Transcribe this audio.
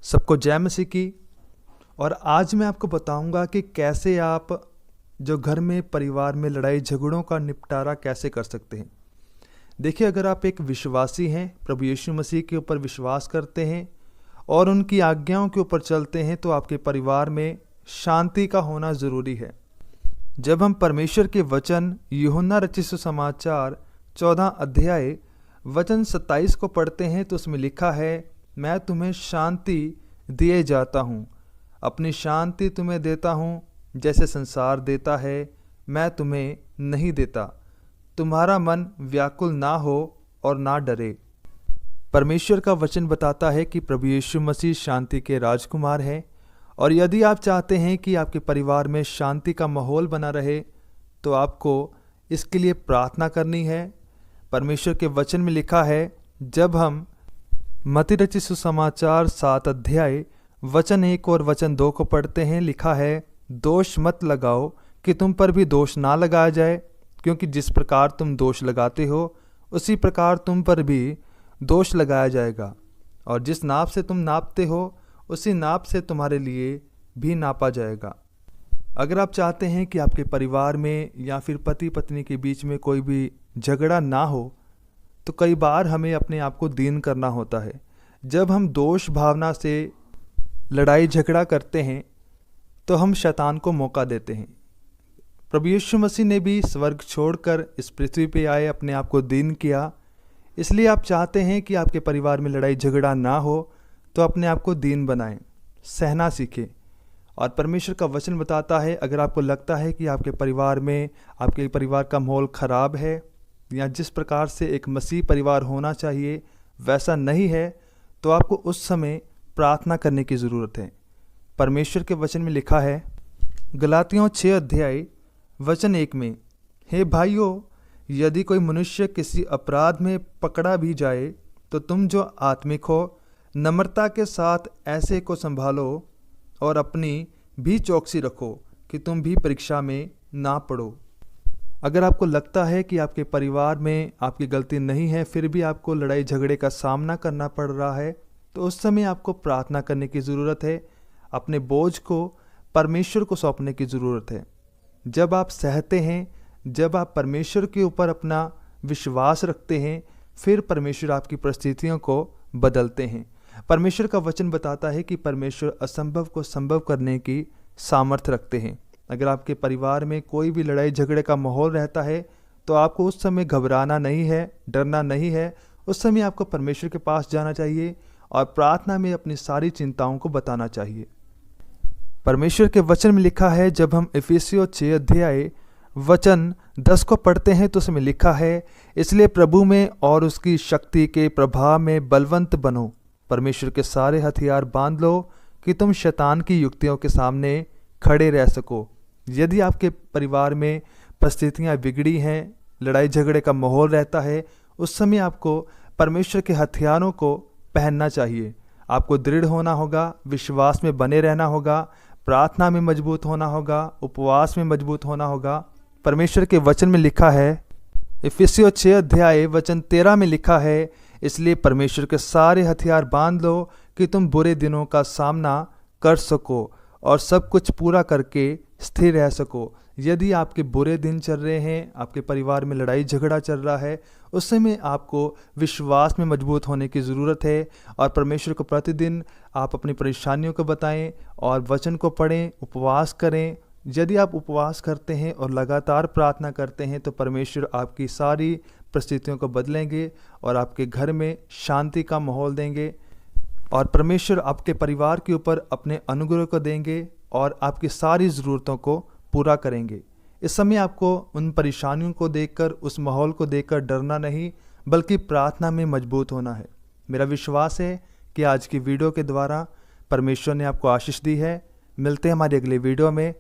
सबको जय मसीह की। और आज मैं आपको बताऊंगा कि कैसे आप जो घर में परिवार में लड़ाई झगड़ों का निपटारा कैसे कर सकते हैं। देखिए, अगर आप एक विश्वासी हैं, प्रभु यीशु मसीह के यूपर विश्वास करते हैं और उनकी आज्ञाओं के ऊपर चलते हैं, तो आपके परिवार में शांति का होना ज़रूरी है। जब हम परमेश्वर के वचन यूहन्ना रचित सुसमाचार 14 अध्याय वचन 27 को पढ़ते हैं, तो उसमें लिखा है, मैं तुम्हें शांति दिए जाता हूँ, अपनी शांति तुम्हें देता हूँ, जैसे संसार देता है मैं तुम्हें नहीं देता। तुम्हारा मन व्याकुल ना हो और ना डरे। परमेश्वर का वचन बताता है कि प्रभु यीशु मसीह शांति के राजकुमार हैं, और यदि आप चाहते हैं कि आपके परिवार में शांति का माहौल बना रहे, तो आपको इसके लिए प्रार्थना करनी है। परमेश्वर के वचन में लिखा है, जब हम मत्ती रचित सुसमाचार 7 अध्याय वचन 1 और वचन 2 को पढ़ते हैं, लिखा है, दोष मत लगाओ कि तुम पर भी दोष ना लगाया जाए, क्योंकि जिस प्रकार तुम दोष लगाते हो उसी प्रकार तुम पर भी दोष लगाया जाएगा, और जिस नाप से तुम नापते हो उसी नाप से तुम्हारे लिए भी नापा जाएगा। अगर आप चाहते हैं कि आपके परिवार में या फिर पति पत्नी के बीच में कोई भी झगड़ा ना हो, तो कई बार हमें अपने आप को दीन करना होता है। जब हम दोष भावना से लड़ाई झगड़ा करते हैं तो हम शैतान को मौका देते हैं। प्रभु यीशु मसीह ने भी स्वर्ग छोड़कर इस पृथ्वी पे आए, अपने आप को दीन किया। इसलिए आप चाहते हैं कि आपके परिवार में लड़ाई झगड़ा ना हो, तो अपने आप को दीन बनाएं, सहना सीखें। और परमेश्वर का वचन बताता है, अगर आपको लगता है कि आपके परिवार का माहौल ख़राब है या जिस प्रकार से एक मसीह परिवार होना चाहिए वैसा नहीं है, तो आपको उस समय प्रार्थना करने की ज़रूरत है। परमेश्वर के वचन में लिखा है, गलातियों 6 अध्याय वचन 1 में, हे भाइयों, यदि कोई मनुष्य किसी अपराध में पकड़ा भी जाए, तो तुम जो आत्मिक हो नम्रता के साथ ऐसे को संभालो और अपनी भी चौकसी रखो कि तुम भी परीक्षा में ना पड़ो। अगर आपको लगता है कि आपके परिवार में आपकी गलती नहीं है, फिर भी आपको लड़ाई झगड़े का सामना करना पड़ रहा है, तो उस समय आपको प्रार्थना करने की ज़रूरत है। अपने बोझ को परमेश्वर को सौंपने की ज़रूरत है। जब आप सहते हैं, जब आप परमेश्वर के ऊपर अपना विश्वास रखते हैं, फिर परमेश्वर आपकी परिस्थितियों को बदलते हैं। परमेश्वर का वचन बताता है कि परमेश्वर असंभव को संभव करने की सामर्थ्य रखते हैं। अगर आपके परिवार में कोई भी लड़ाई झगड़े का माहौल रहता है, तो आपको उस समय घबराना नहीं है, डरना नहीं है। उस समय आपको परमेश्वर के पास जाना चाहिए और प्रार्थना में अपनी सारी चिंताओं को बताना चाहिए। परमेश्वर के वचन में लिखा है, जब हम इफिसियों 6 अध्याय वचन 10 को पढ़ते हैं, तो उसमें लिखा है, इसलिए प्रभु में और उसकी शक्ति के प्रभाव में बलवंत बनो, परमेश्वर के सारे हथियार बांध लो कि तुम शैतान की युक्तियों के सामने खड़े रह सको। यदि आपके परिवार में परिस्थितियाँ बिगड़ी हैं, लड़ाई झगड़े का माहौल रहता है, उस समय आपको परमेश्वर के हथियारों को पहनना चाहिए। आपको दृढ़ होना होगा, विश्वास में बने रहना होगा, प्रार्थना में मजबूत होना होगा, उपवास में मजबूत होना होगा। परमेश्वर के वचन में लिखा है, इफिसियों 6 अध्याय वचन 13 में लिखा है, इसलिए परमेश्वर के सारे हथियार बांध लो कि तुम बुरे दिनों का सामना कर सको और सब कुछ पूरा करके स्थिर रह सको। यदि आपके बुरे दिन चल रहे हैं, आपके परिवार में लड़ाई झगड़ा चल रहा है, उस समय आपको विश्वास में मजबूत होने की ज़रूरत है। और परमेश्वर को प्रतिदिन आप अपनी परेशानियों को बताएं और वचन को पढ़ें, उपवास करें। यदि आप उपवास करते हैं और लगातार प्रार्थना करते हैं, तो परमेश्वर आपकी सारी परिस्थितियों को बदलेंगे और आपके घर में शांति का माहौल देंगे, और परमेश्वर आपके परिवार के ऊपर अपने अनुग्रह को देंगे और आपकी सारी ज़रूरतों को पूरा करेंगे। इस समय आपको उन परेशानियों को देखकर, उस माहौल को देखकर डरना नहीं, बल्कि प्रार्थना में मजबूत होना है। मेरा विश्वास है कि आज की वीडियो के द्वारा परमेश्वर ने आपको आशीष दी है। मिलते हैं हमारी अगली वीडियो में।